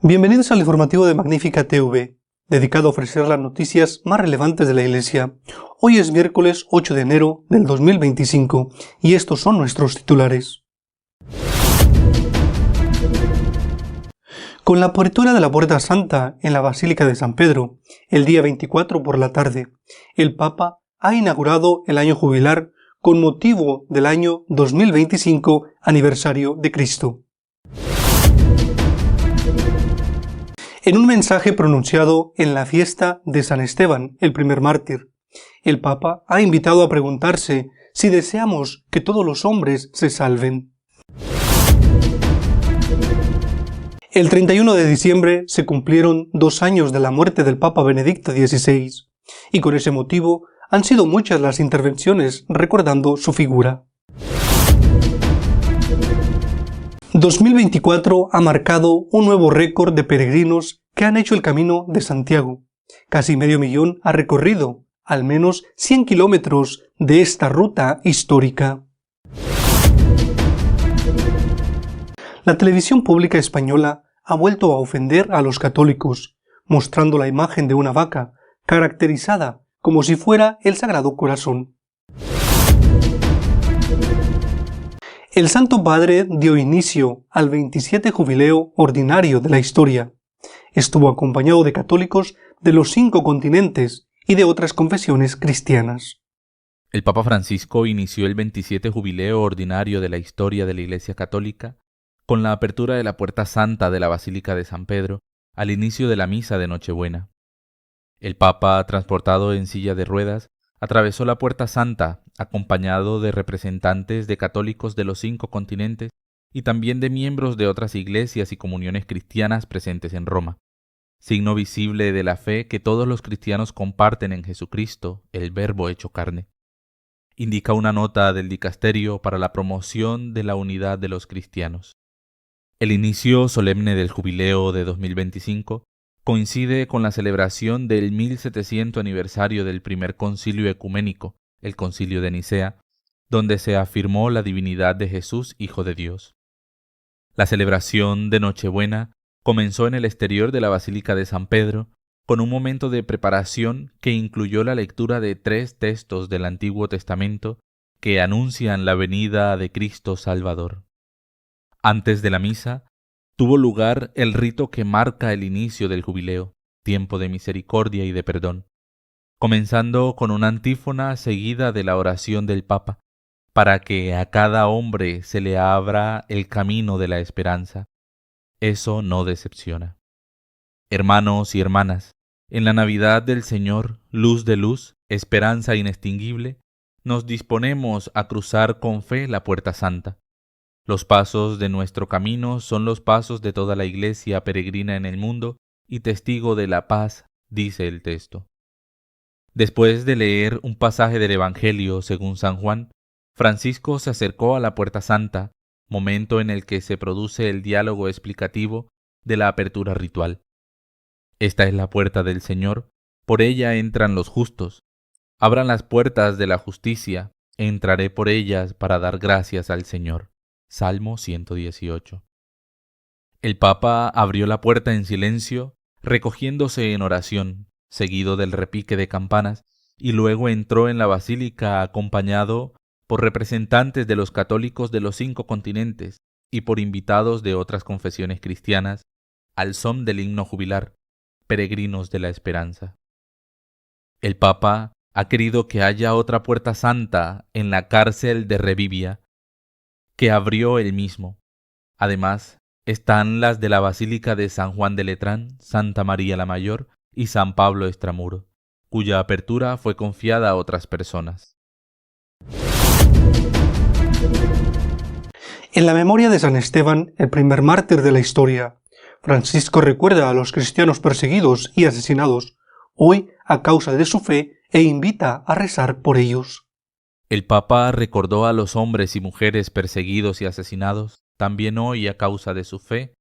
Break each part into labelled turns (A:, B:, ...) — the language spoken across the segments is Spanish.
A: Bienvenidos al informativo de Magnífica TV, dedicado a ofrecer las noticias más relevantes de la Iglesia. Hoy es miércoles 8 de enero del 2025 y estos son nuestros titulares. Con la apertura de la Puerta Santa en la Basílica de San Pedro, el día 24 por la tarde, el Papa ha inaugurado el año jubilar con motivo del año 2025 aniversario de Cristo. En un mensaje pronunciado en la fiesta de San Esteban, el primer mártir, el Papa ha invitado a preguntarse si deseamos que todos los hombres se salven. El 31 de diciembre se cumplieron 2 años de la muerte del Papa Benedicto XVI, y con ese motivo han sido muchas las intervenciones recordando su figura. 2024 ha marcado un nuevo récord de peregrinos que han hecho el Camino de Santiago. Casi medio millón ha recorrido al menos 100 kilómetros de esta ruta histórica. La televisión pública española ha vuelto a ofender a los católicos, mostrando la imagen de una vaca, caracterizada como si fuera el Sagrado Corazón. El Santo Padre dio inicio al 27 Jubileo Ordinario de la Historia. Estuvo acompañado de católicos de los 5 continentes y de otras confesiones cristianas.
B: El Papa Francisco inició el 27 Jubileo Ordinario de la Historia de la Iglesia Católica con la apertura de la Puerta Santa de la Basílica de San Pedro al inicio de la Misa de Nochebuena. El Papa, transportado en silla de ruedas, atravesó la Puerta Santa acompañado de representantes de católicos de los 5 continentes y también de miembros de otras iglesias y comuniones cristianas presentes en Roma, signo visible de la fe que todos los cristianos comparten en Jesucristo, el Verbo hecho carne. Indica una nota del Dicasterio para la promoción de la unidad de los cristianos. El inicio solemne del Jubileo de 2025 coincide con la celebración del 1700 aniversario del primer concilio ecuménico, el Concilio de Nicea, donde se afirmó la divinidad de Jesús, Hijo de Dios. La celebración de Nochebuena comenzó en el exterior de la Basílica de San Pedro, con un momento de preparación que incluyó la lectura de 3 textos del Antiguo Testamento que anuncian la venida de Cristo Salvador. Antes de la misa, tuvo lugar el rito que marca el inicio del jubileo, tiempo de misericordia y de perdón, comenzando con una antífona seguida de la oración del Papa, para que a cada hombre se le abra el camino de la esperanza. Eso no decepciona. Hermanos y hermanas, en la Navidad del Señor, luz de luz, esperanza inextinguible, nos disponemos a cruzar con fe la Puerta Santa. Los pasos de nuestro camino son los pasos de toda la Iglesia peregrina en el mundo y testigo de la paz, dice el texto. Después de leer un pasaje del Evangelio según San Juan, Francisco se acercó a la Puerta Santa, momento en el que se produce el diálogo explicativo de la apertura ritual. Esta es la puerta del Señor, por ella entran los justos. Abran las puertas de la justicia, entraré por ellas para dar gracias al Señor. Salmo 118. El Papa abrió la puerta en silencio, recogiéndose en oración, seguido del repique de campanas, y luego entró en la basílica acompañado por representantes de los católicos de los 5 continentes y por invitados de otras confesiones cristianas, al son del himno jubilar, peregrinos de la esperanza. El Papa ha querido que haya otra puerta santa en la cárcel de Revivia, que abrió él mismo. Además, están las de la Basílica de San Juan de Letrán, Santa María la Mayor y San Pablo Extramuro, cuya apertura fue confiada a otras personas.
A: En la memoria de San Esteban, el primer mártir de la historia, Francisco recuerda a los cristianos perseguidos y asesinados, hoy a causa de su fe, e invita a rezar por ellos.
B: El Papa recordó a los hombres y mujeres perseguidos y asesinados, también hoy a causa de su fe,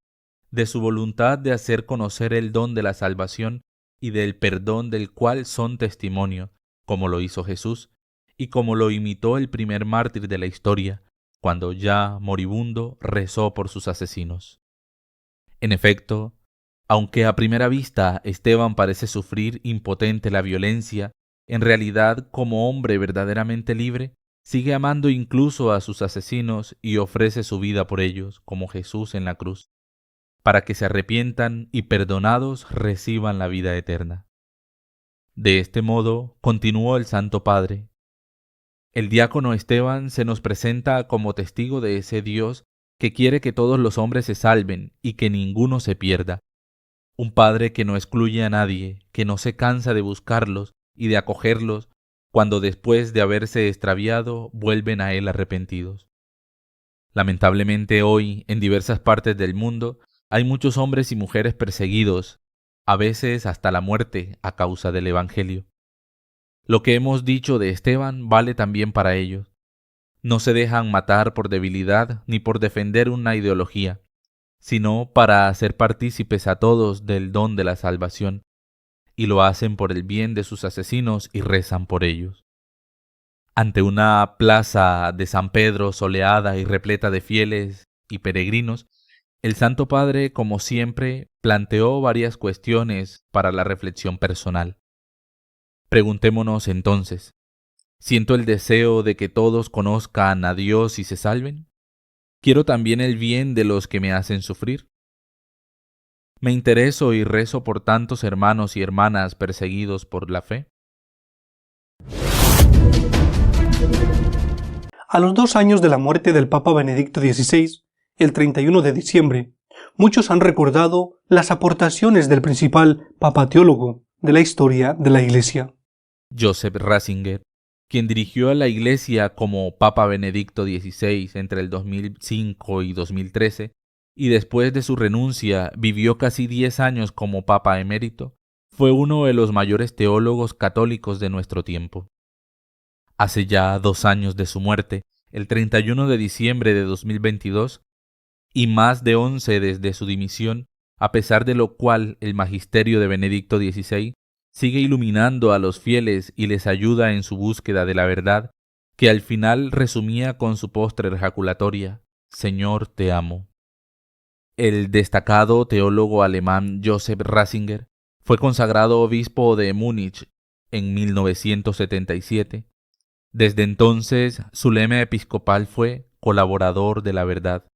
B: de su voluntad de hacer conocer el don de la salvación y del perdón del cual son testimonio, como lo hizo Jesús, y como lo imitó el primer mártir de la historia, cuando ya moribundo rezó por sus asesinos. En efecto, aunque a primera vista Esteban parece sufrir impotente la violencia, en realidad, como hombre verdaderamente libre, sigue amando incluso a sus asesinos y ofrece su vida por ellos, como Jesús en la cruz, para que se arrepientan y perdonados reciban la vida eterna. De este modo, continuó el Santo Padre, el diácono Esteban se nos presenta como testigo de ese Dios que quiere que todos los hombres se salven y que ninguno se pierda. Un Padre que no excluye a nadie, que no se cansa de buscarlos y de acogerlos cuando después de haberse extraviado vuelven a Él arrepentidos. Lamentablemente hoy, en diversas partes del mundo, hay muchos hombres y mujeres perseguidos, a veces hasta la muerte a causa del Evangelio. Lo que hemos dicho de Esteban vale también para ellos. No se dejan matar por debilidad ni por defender una ideología, sino para hacer partícipes a todos del don de la salvación, y lo hacen por el bien de sus asesinos y rezan por ellos. Ante una plaza de San Pedro soleada y repleta de fieles y peregrinos, el Santo Padre, como siempre, planteó varias cuestiones para la reflexión personal. Preguntémonos entonces, ¿siento el deseo de que todos conozcan a Dios y se salven? ¿Quiero también el bien de los que me hacen sufrir? ¿Me intereso y rezo por tantos hermanos y hermanas perseguidos por la fe?
A: A los 2 años de la muerte del Papa Benedicto XVI, el 31 de diciembre, muchos han recordado las aportaciones del principal papa teólogo de la historia de la Iglesia.
B: Joseph Ratzinger, quien dirigió a la Iglesia como Papa Benedicto XVI entre el 2005 y 2013, y después de su renuncia vivió casi 10 años como Papa emérito, fue uno de los mayores teólogos católicos de nuestro tiempo. Hace ya 2 años de su muerte, el 31 de diciembre de 2022, y más de 11 desde su dimisión, a pesar de lo cual el magisterio de Benedicto XVI sigue iluminando a los fieles y les ayuda en su búsqueda de la verdad, que al final resumía con su postre ejaculatoria: Señor, te amo. El destacado teólogo alemán Joseph Ratzinger fue consagrado obispo de Múnich en 1977. Desde entonces, su lema episcopal fue colaborador de la verdad.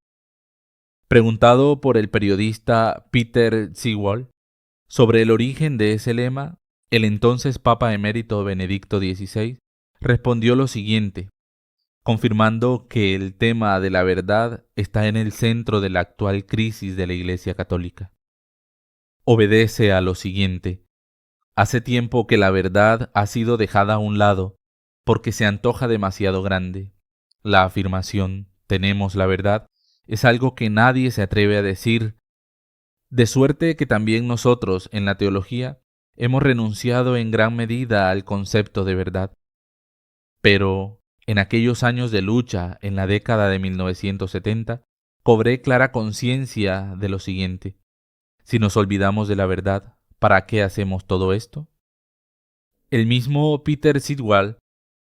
B: Preguntado por el periodista Peter Zwigoff sobre el origen de ese lema, el entonces Papa emérito Benedicto XVI respondió lo siguiente, confirmando que el tema de la verdad está en el centro de la actual crisis de la Iglesia Católica. Obedece a lo siguiente: hace tiempo que la verdad ha sido dejada a un lado porque se antoja demasiado grande. La afirmación «tenemos la verdad» es algo que nadie se atreve a decir, de suerte que también nosotros, en la teología, hemos renunciado en gran medida al concepto de verdad. Pero, en aquellos años de lucha, en la década de 1970, cobré clara conciencia de lo siguiente: si nos olvidamos de la verdad, ¿para qué hacemos todo esto? El mismo Peter Zwigoff,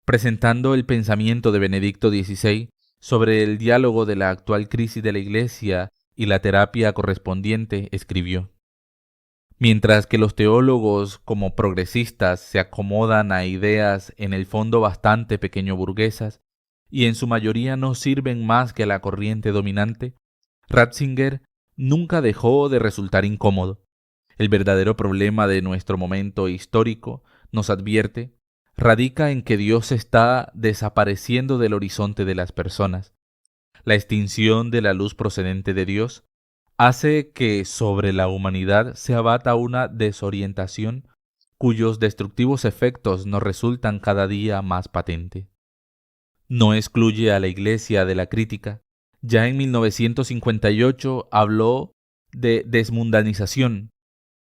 B: presentando el pensamiento de Benedicto XVI sobre el diálogo de la actual crisis de la Iglesia y la terapia correspondiente, escribió: mientras que los teólogos como progresistas se acomodan a ideas en el fondo bastante pequeño burguesas y en su mayoría no sirven más que a la corriente dominante, Ratzinger nunca dejó de resultar incómodo. El verdadero problema de nuestro momento histórico, nos advierte, radica en que Dios está desapareciendo del horizonte de las personas. La extinción de la luz procedente de Dios hace que sobre la humanidad se abata una desorientación cuyos destructivos efectos nos resultan cada día más patentes. No excluye a la Iglesia de la crítica. Ya en 1958 habló de desmundanización.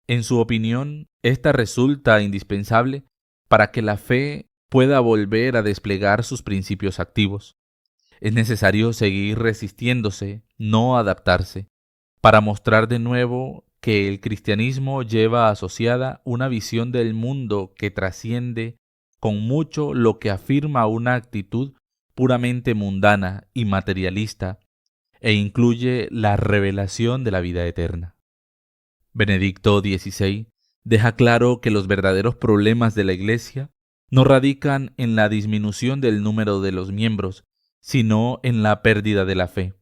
B: En su opinión, esta resulta indispensable para que la fe pueda volver a desplegar sus principios activos. Es necesario seguir resistiéndose, no adaptarse, para mostrar de nuevo que el cristianismo lleva asociada una visión del mundo que trasciende con mucho lo que afirma una actitud puramente mundana y materialista e incluye la revelación de la vida eterna. Benedicto XVI deja claro que los verdaderos problemas de la Iglesia no radican en la disminución del número de los miembros, sino en la pérdida de la fe.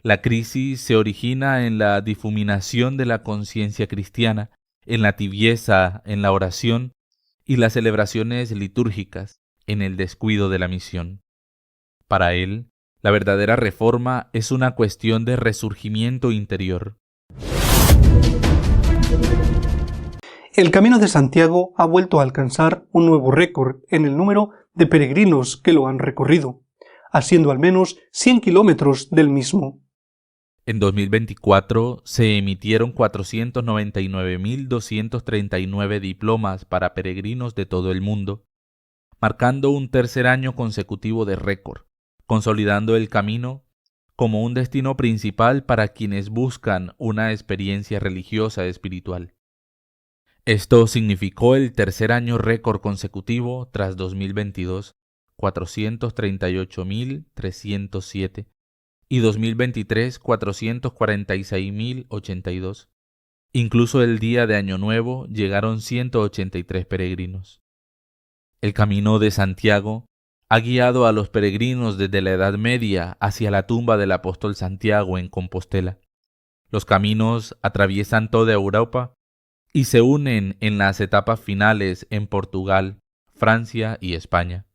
B: La crisis se origina en la difuminación de la conciencia cristiana, en la tibieza, en la oración y las celebraciones litúrgicas, en el descuido de la misión. Para él, la verdadera reforma es una cuestión de resurgimiento interior.
A: El Camino de Santiago ha vuelto a alcanzar un nuevo récord en el número de peregrinos que lo han recorrido, haciendo al menos 100 kilómetros del mismo.
B: En 2024 se emitieron 499.239 diplomas para peregrinos de todo el mundo, marcando un tercer año consecutivo de récord, consolidando el camino como un destino principal para quienes buscan una experiencia religiosa espiritual. Esto significó el tercer año récord consecutivo tras 2022, 438.307, y 2023, 446.082. Incluso el día de Año Nuevo llegaron 183 peregrinos. El Camino de Santiago ha guiado a los peregrinos desde la Edad Media hacia la tumba del apóstol Santiago en Compostela. Los caminos atraviesan toda Europa y se unen en las etapas finales en Portugal, Francia y España.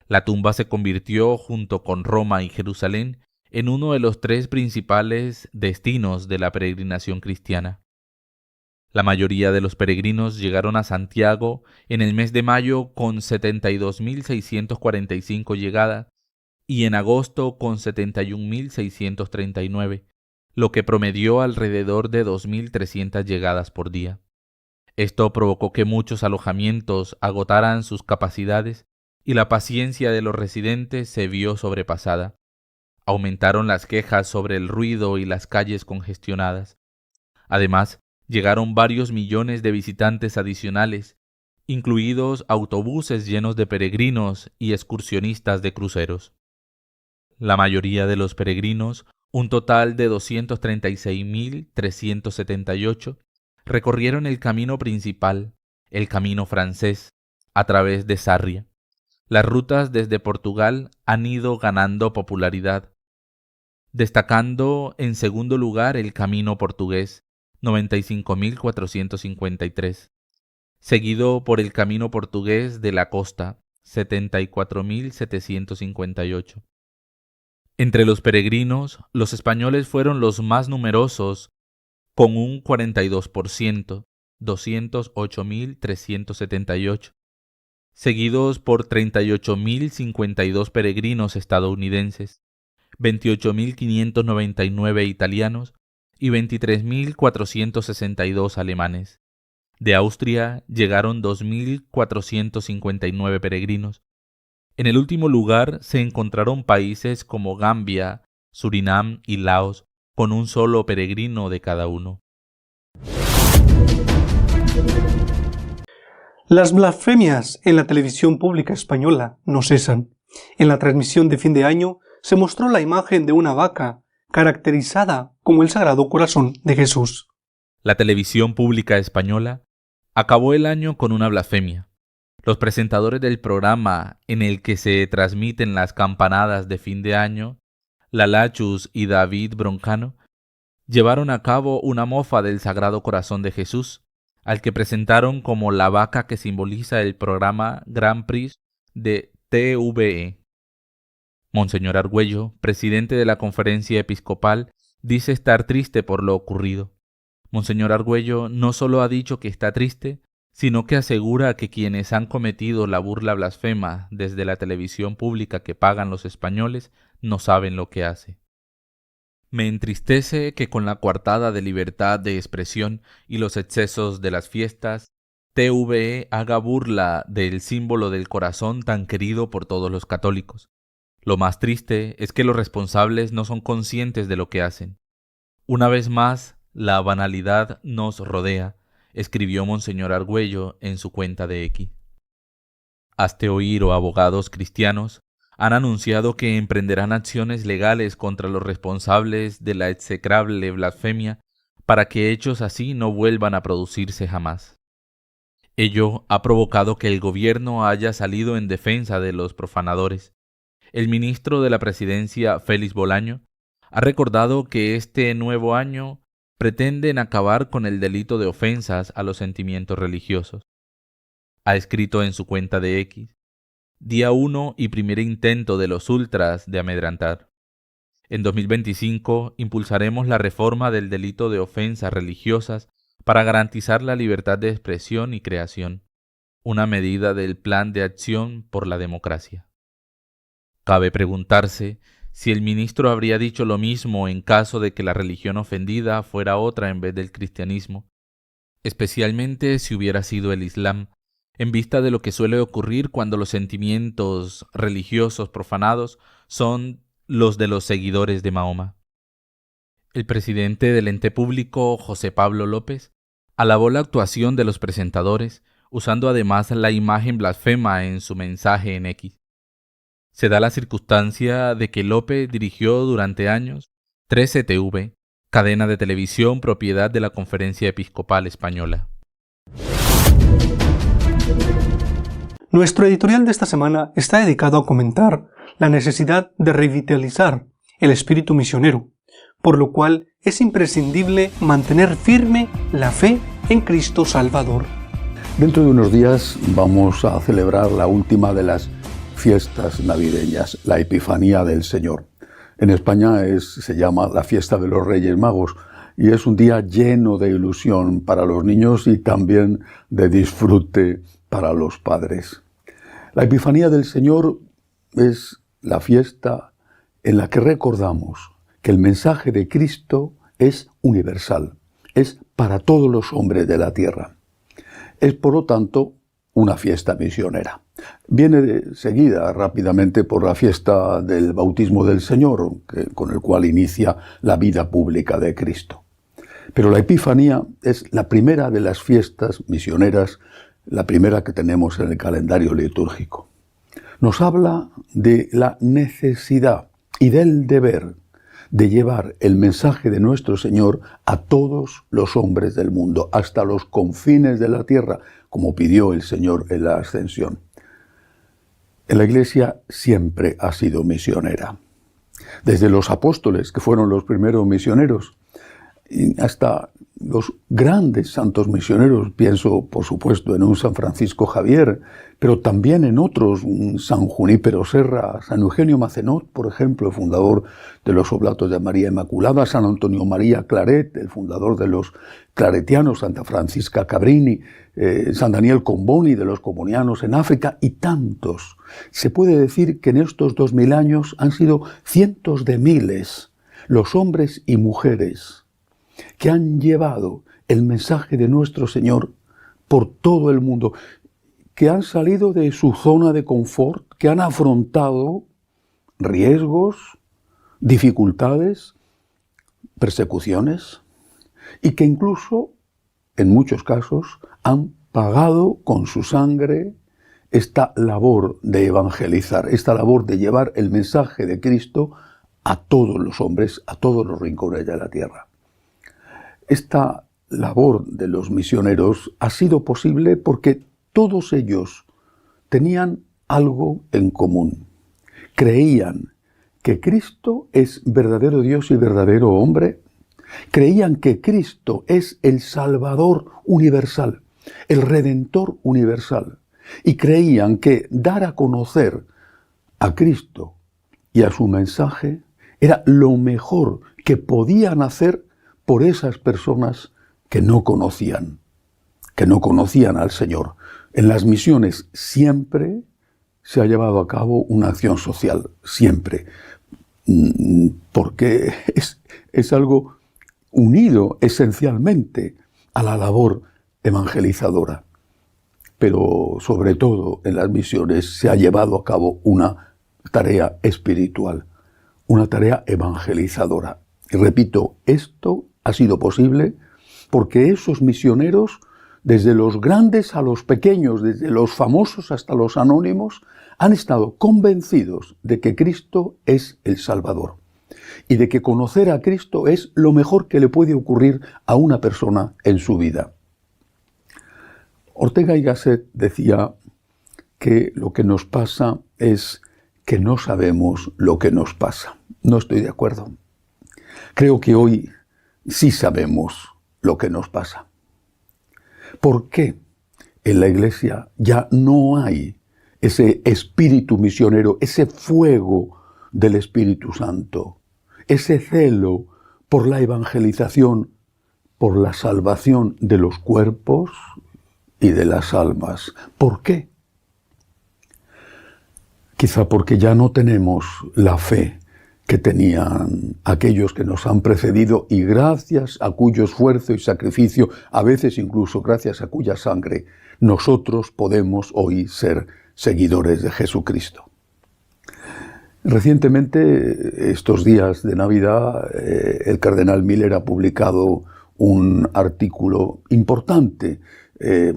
B: La tumba se convirtió, junto con Roma y Jerusalén, en uno de los tres principales destinos de la peregrinación cristiana. La mayoría de los peregrinos llegaron a Santiago en el mes de mayo con 72.645 llegadas y en agosto con 71.639, lo que promedió alrededor de 2.300 llegadas por día. Esto provocó que muchos alojamientos agotaran sus capacidades y la paciencia de los residentes se vio sobrepasada. Aumentaron las quejas sobre el ruido y las calles congestionadas. Además, llegaron varios millones de visitantes adicionales, incluidos autobuses llenos de peregrinos y excursionistas de cruceros. La mayoría de los peregrinos, un total de 236.378, recorrieron el camino principal, el camino francés, a través de Sarria. Las rutas desde Portugal han ido ganando popularidad, destacando en segundo lugar el camino portugués, 95.453, seguido por el camino portugués de la costa, 74.758. Entre los peregrinos, los españoles fueron los más numerosos, con un 42%, 208.378, seguidos por 38.052 peregrinos estadounidenses, 28.599 italianos y 23.462 alemanes. De Austria llegaron 2.459 peregrinos. En el último lugar se encontraron países como Gambia, Surinam y Laos, con un solo peregrino de cada uno.
A: Las blasfemias en la televisión pública española no cesan. En la transmisión de fin de año se mostró la imagen de una vaca caracterizada como el Sagrado Corazón de Jesús.
B: La televisión pública española acabó el año con una blasfemia. Los presentadores del programa en el que se transmiten las campanadas de fin de año, Lala Chus y David Broncano, llevaron a cabo una mofa del Sagrado Corazón de Jesús, al que presentaron como la vaca que simboliza el programa Grand Prix de TVE. Monseñor Argüello, presidente de la Conferencia Episcopal, dice estar triste por lo ocurrido. Monseñor Argüello no solo ha dicho que está triste, sino que asegura que quienes han cometido la burla blasfema desde la televisión pública que pagan los españoles no saben lo que hace. Me entristece que con la coartada de libertad de expresión y los excesos de las fiestas, TVE haga burla del símbolo del corazón tan querido por todos los católicos. Lo más triste es que los responsables no son conscientes de lo que hacen. Una vez más, la banalidad nos rodea, escribió Monseñor Argüello en su cuenta de X. Hazte oír, oh abogados cristianos, han anunciado que emprenderán acciones legales contra los responsables de la execrable blasfemia para que hechos así no vuelvan a producirse jamás. Ello ha provocado que el gobierno haya salido en defensa de los profanadores. El ministro de la Presidencia, Félix Bolaño, ha recordado que este nuevo año pretenden acabar con el delito de ofensas a los sentimientos religiosos. Ha escrito en su cuenta de X: Día 1 y primer intento de los ultras de amedrentar. En 2025 impulsaremos la reforma del delito de ofensas religiosas para garantizar la libertad de expresión y creación, una medida del Plan de Acción por la Democracia. Cabe preguntarse si el ministro habría dicho lo mismo en caso de que la religión ofendida fuera otra en vez del cristianismo, especialmente si hubiera sido el Islam, en vista de lo que suele ocurrir cuando los sentimientos religiosos profanados son los de los seguidores de Mahoma. El presidente del ente público, José Pablo López, alabó la actuación de los presentadores, usando además la imagen blasfema en su mensaje en X. Se da la circunstancia de que López dirigió durante años 3TV, cadena de televisión propiedad de la Conferencia Episcopal Española.
A: Nuestro editorial de esta semana está dedicado a comentar la necesidad de revitalizar el espíritu misionero, por lo cual es imprescindible mantener firme la fe en Cristo Salvador.
C: Dentro de unos días vamos a celebrar la última de las fiestas navideñas, la Epifanía del Señor. En España se llama la fiesta de los Reyes Magos y es un día lleno de ilusión para los niños y también de disfrute para los padres. La Epifanía del Señor es la fiesta en la que recordamos que el mensaje de Cristo es universal, es para todos los hombres de la tierra. Es, por lo tanto, una fiesta misionera. Viene seguida rápidamente por la fiesta del bautismo del Señor, con el cual inicia la vida pública de Cristo. Pero la Epifanía es la primera de las fiestas misioneras, la primera que tenemos en el calendario litúrgico. Nos habla de la necesidad y del deber de llevar el mensaje de nuestro Señor a todos los hombres del mundo, hasta los confines de la tierra, como pidió el Señor en la Ascensión. La Iglesia siempre ha sido misionera. Desde los apóstoles, que fueron los primeros misioneros, hasta los grandes santos misioneros, pienso por supuesto en un San Francisco Javier, pero también en otros, San Junípero Serra, San Eugenio Macenot, por ejemplo, fundador de los Oblatos de María Inmaculada, San Antonio María Claret, el fundador de los claretianos, Santa Francisca Cabrini, San Daniel Comboni de los combonianos en África y tantos. Se puede decir que en estos 2000 años han sido cientos de miles los hombres y mujeres que han llevado el mensaje de nuestro Señor por todo el mundo, que han salido de su zona de confort, que han afrontado riesgos, dificultades, persecuciones, y que incluso, en muchos casos, han pagado con su sangre esta labor de evangelizar, esta labor de llevar el mensaje de Cristo a todos los hombres, a todos los rincones de la tierra. Esta labor de los misioneros ha sido posible porque todos ellos tenían algo en común. Creían que Cristo es verdadero Dios y verdadero hombre. Creían que Cristo es el Salvador universal, el Redentor universal. Y creían que dar a conocer a Cristo y a su mensaje era lo mejor que podían hacer por esas personas que no conocían al Señor. En las misiones siempre se ha llevado a cabo una acción social, siempre, porque es algo unido esencialmente a la labor evangelizadora. Pero sobre todo en las misiones se ha llevado a cabo una tarea espiritual, una tarea evangelizadora. Y repito, esto ha sido posible porque esos misioneros, desde los grandes a los pequeños, desde los famosos hasta los anónimos, han estado convencidos de que Cristo es el Salvador y de que conocer a Cristo es lo mejor que le puede ocurrir a una persona en su vida. Ortega y Gasset decía que lo que nos pasa es que no sabemos lo que nos pasa. No estoy de acuerdo. Creo que hoy sí sabemos lo que nos pasa. ¿Por qué en la Iglesia ya no hay ese espíritu misionero, ese fuego del Espíritu Santo, ese celo por la evangelización, por la salvación de los cuerpos y de las almas? ¿Por qué? Quizá porque ya no tenemos la fe que tenían aquellos que nos han precedido y gracias a cuyo esfuerzo y sacrificio, a veces incluso gracias a cuya sangre, nosotros podemos hoy ser seguidores de Jesucristo. Recientemente, estos días de Navidad, el cardenal Miller ha publicado un artículo importante,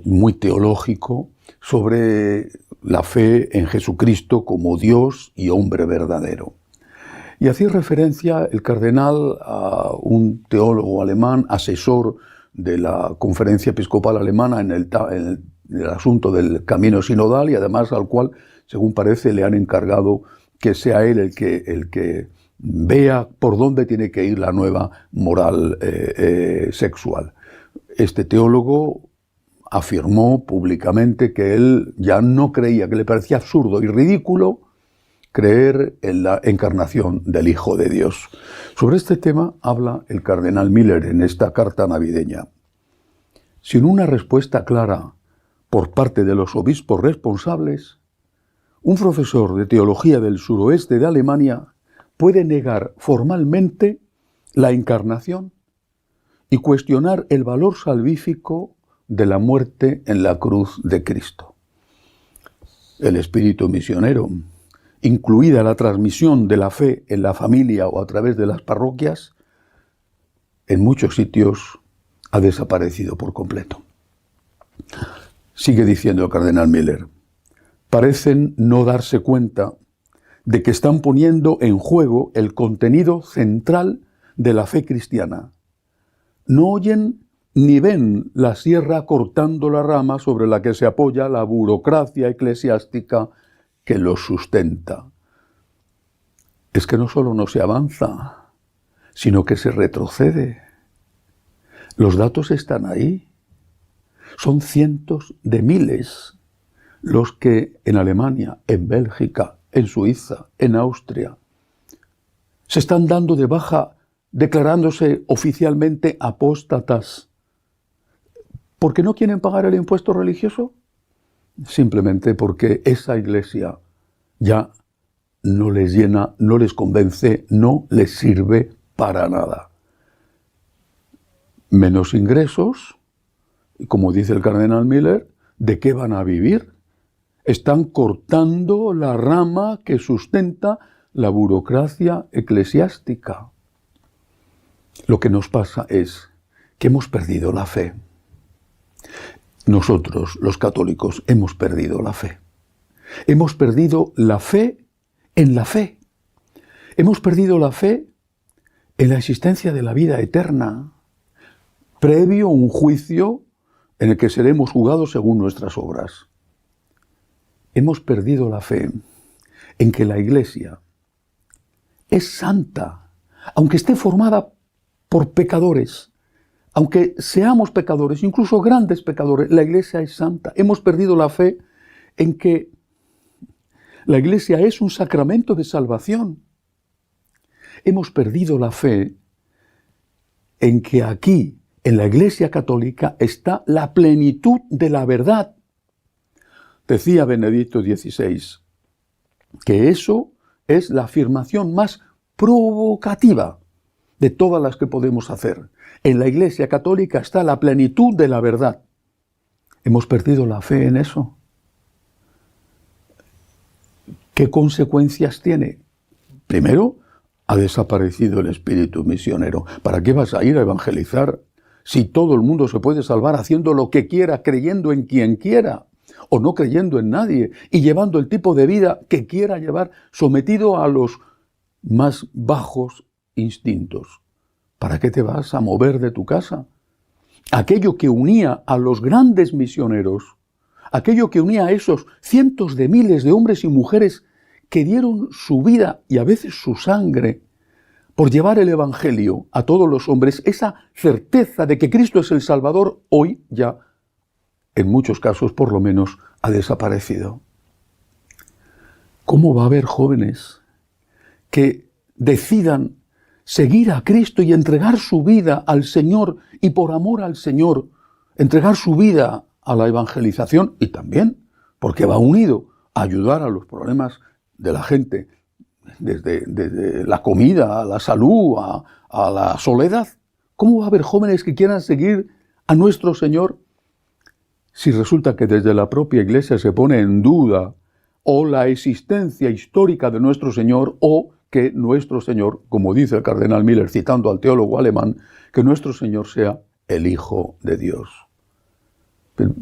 C: muy teológico, sobre la fe en Jesucristo como Dios y hombre verdadero. Y hacía referencia el cardenal a un teólogo alemán, asesor de la Conferencia Episcopal Alemana en el asunto del camino sinodal y además al cual, según parece, le han encargado que sea él el que vea por dónde tiene que ir la nueva moral sexual. Este teólogo afirmó públicamente que él ya no creía, que le parecía absurdo y ridículo creer en la encarnación del Hijo de Dios. Sobre este tema habla el cardenal Miller en esta carta navideña. Sin una respuesta clara por parte de los obispos responsables, un profesor de teología del suroeste de Alemania puede negar formalmente la encarnación y cuestionar el valor salvífico de la muerte en la cruz de Cristo. El espíritu misionero, incluida la transmisión de la fe en la familia o a través de las parroquias, en muchos sitios ha desaparecido por completo. Sigue diciendo el cardenal Miller, parecen no darse cuenta de que están poniendo en juego el contenido central de la fe cristiana. No oyen ni ven la sierra cortando la rama sobre la que se apoya la burocracia eclesiástica que los sustenta. Es que no solo no se avanza, sino que se retrocede. Los datos están ahí. Son cientos de miles los que en Alemania, en Bélgica, en Suiza, en Austria, se están dando de baja, declarándose oficialmente apóstatas. ¿Por qué no quieren pagar el impuesto religioso? Simplemente porque esa iglesia ya no les llena, no les convence, no les sirve para nada. Menos ingresos, y como dice el cardenal Miller, ¿de qué van a vivir? Están cortando la rama que sustenta la burocracia eclesiástica. Lo que nos pasa es que hemos perdido la fe. Nosotros, los católicos, hemos perdido la fe. Hemos perdido la fe en la fe. Hemos perdido la fe en la existencia de la vida eterna, previo a un juicio en el que seremos juzgados según nuestras obras. Hemos perdido la fe en que la Iglesia es santa, aunque esté formada por pecadores. Aunque seamos pecadores, incluso grandes pecadores, la Iglesia es santa. Hemos perdido la fe en que la Iglesia es un sacramento de salvación. Hemos perdido la fe en que aquí, en la Iglesia católica, está la plenitud de la verdad. Decía Benedicto XVI que eso es la afirmación más provocativa de todas las que podemos hacer. En la Iglesia católica está la plenitud de la verdad. ¿Hemos perdido la fe en eso? ¿Qué consecuencias tiene? Primero, ha desaparecido el espíritu misionero. ¿Para qué vas a ir a evangelizar si todo el mundo se puede salvar haciendo lo que quiera, creyendo en quien quiera o no creyendo en nadie y llevando el tipo de vida que quiera llevar, sometido a los más bajos instintos? ¿Para qué te vas a mover de tu casa? Aquello que unía a los grandes misioneros, aquello que unía a esos cientos de miles de hombres y mujeres que dieron su vida y a veces su sangre por llevar el Evangelio a todos los hombres, esa certeza de que Cristo es el Salvador, hoy ya, en muchos casos por lo menos, ha desaparecido. ¿Cómo va a haber jóvenes que decidan seguir a Cristo y entregar su vida al Señor y por amor al Señor, entregar su vida a la evangelización y también, porque va unido, a ayudar a los problemas de la gente, desde la comida, a la salud, a la soledad? ¿Cómo va a haber jóvenes que quieran seguir a nuestro Señor si resulta que desde la propia Iglesia se pone en duda o la existencia histórica de nuestro Señor o que nuestro Señor, como dice el cardenal Miller citando al teólogo alemán, que nuestro Señor sea el Hijo de Dios? Pero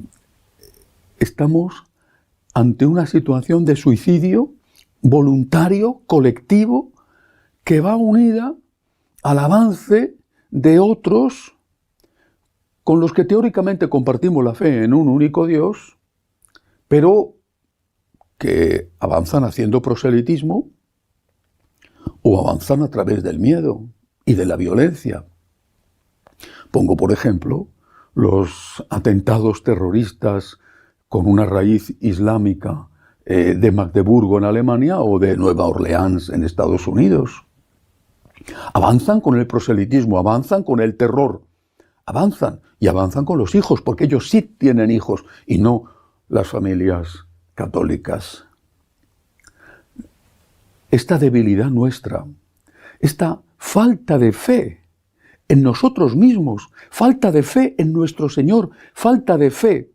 C: estamos ante una situación de suicidio voluntario, colectivo, que va unida al avance de otros con los que teóricamente compartimos la fe en un único Dios, pero que avanzan haciendo proselitismo o avanzan a través del miedo y de la violencia. Pongo, por ejemplo, los atentados terroristas con una raíz islámica de Magdeburgo en Alemania o de Nueva Orleans en Estados Unidos. Avanzan con el proselitismo, avanzan con el terror, avanzan y avanzan con los hijos, porque ellos sí tienen hijos y no las familias católicas. Esta debilidad nuestra, esta falta de fe en nosotros mismos, falta de fe en nuestro Señor, falta de fe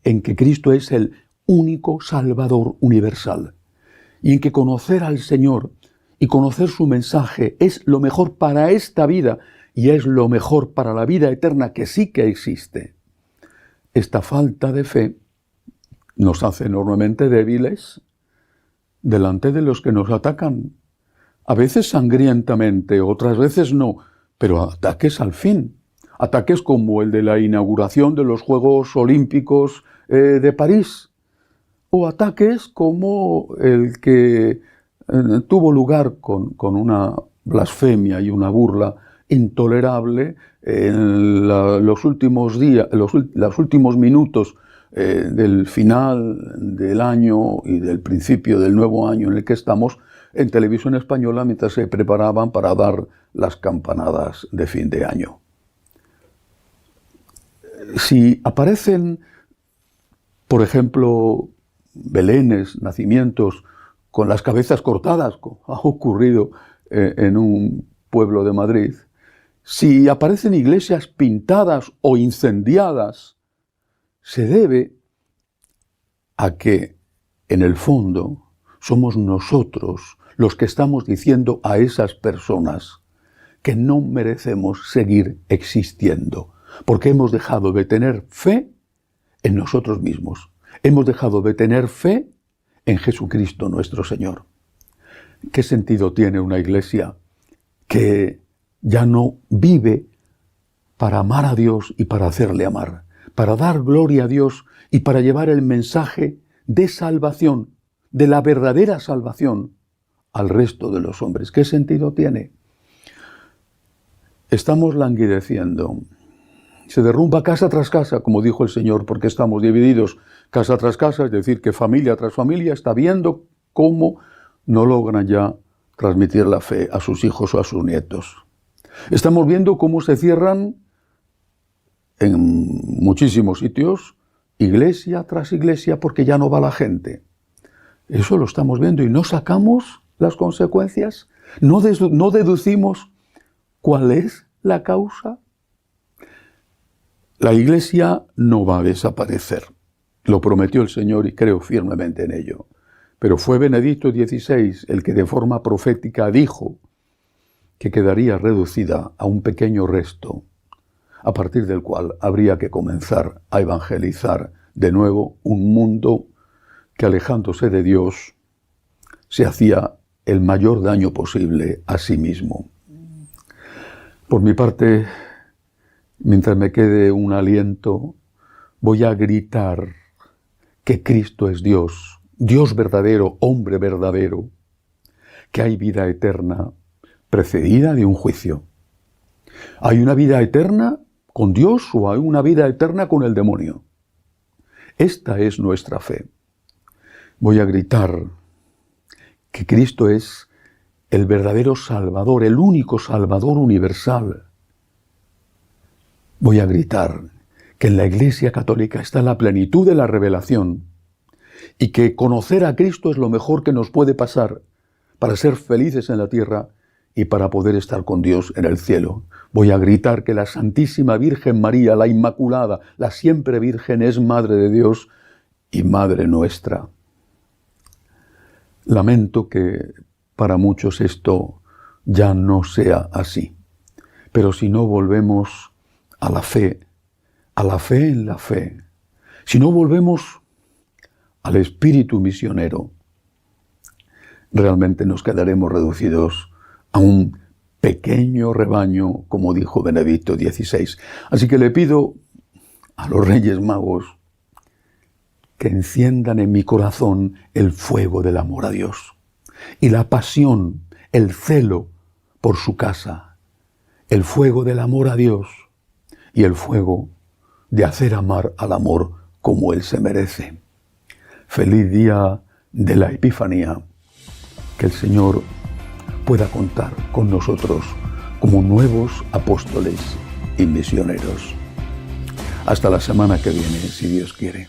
C: en que Cristo es el único Salvador universal y en que conocer al Señor y conocer su mensaje es lo mejor para esta vida y es lo mejor para la vida eterna que sí que existe. Esta falta de fe nos hace enormemente débiles delante de los que nos atacan, a veces sangrientamente, otras veces no, pero ataques al fin, ataques como el de la inauguración de los Juegos Olímpicos de París, o ataques como el que tuvo lugar con una blasfemia y una burla intolerable en los últimos días, los últimos minutos del final del año y del principio del nuevo año en el que estamos, en Televisión Española, mientras se preparaban para dar las campanadas de fin de año. Si aparecen, por ejemplo, belenes, nacimientos con las cabezas cortadas, como ha ocurrido en un pueblo de Madrid, si aparecen iglesias pintadas o incendiadas, se debe a que, en el fondo, somos nosotros los que estamos diciendo a esas personas que no merecemos seguir existiendo, porque hemos dejado de tener fe en nosotros mismos. Hemos dejado de tener fe en Jesucristo nuestro Señor. ¿Qué sentido tiene una iglesia que ya no vive para amar a Dios y para hacerle amar, para dar gloria a Dios y para llevar el mensaje de salvación, de la verdadera salvación, al resto de los hombres? ¿Qué sentido tiene? Estamos languideciendo. Se derrumba casa tras casa, como dijo el Señor, porque estamos divididos casa tras casa, es decir, que familia tras familia está viendo cómo no logran ya transmitir la fe a sus hijos o a sus nietos. Estamos viendo cómo se cierran en muchísimos sitios, iglesia tras iglesia, porque ya no va la gente. Eso lo estamos viendo y no sacamos las consecuencias, no deducimos cuál es la causa. La iglesia no va a desaparecer, lo prometió el Señor y creo firmemente en ello, pero fue Benedicto XVI el que de forma profética dijo que quedaría reducida a un pequeño resto, a partir del cual habría que comenzar a evangelizar de nuevo un mundo que, alejándose de Dios, se hacía el mayor daño posible a sí mismo. Por mi parte, mientras me quede un aliento, voy a gritar que Cristo es Dios, Dios verdadero, hombre verdadero, que hay vida eterna precedida de un juicio. ¿Hay una vida eterna con Dios o hay una vida eterna con el demonio? Esta es nuestra fe. Voy a gritar que Cristo es el verdadero Salvador, el único Salvador universal. Voy a gritar que en la Iglesia Católica está la plenitud de la revelación y que conocer a Cristo es lo mejor que nos puede pasar para ser felices en la tierra y para poder estar con Dios en el cielo. Voy a gritar que la Santísima Virgen María, la Inmaculada, la siempre Virgen, es Madre de Dios y Madre nuestra. Lamento que para muchos esto ya no sea así, pero si no volvemos a la fe en la fe, si no volvemos al espíritu misionero, realmente nos quedaremos reducidos a un pequeño rebaño, como dijo Benedicto XVI. Así que le pido a los Reyes Magos que enciendan en mi corazón el fuego del amor a Dios y la pasión, el celo por su casa, el fuego del amor a Dios y el fuego de hacer amar al amor como Él se merece. Feliz día de la Epifanía. Que el Señor pueda contar con nosotros como nuevos apóstoles y misioneros. Hasta la semana que viene, si Dios quiere.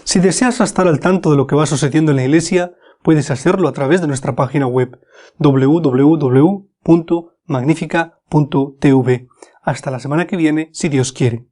A: Si deseas estar al tanto de lo que va sucediendo en la Iglesia, puedes hacerlo a través de nuestra página web www.magnifica.tv. Hasta la semana que viene, si Dios quiere.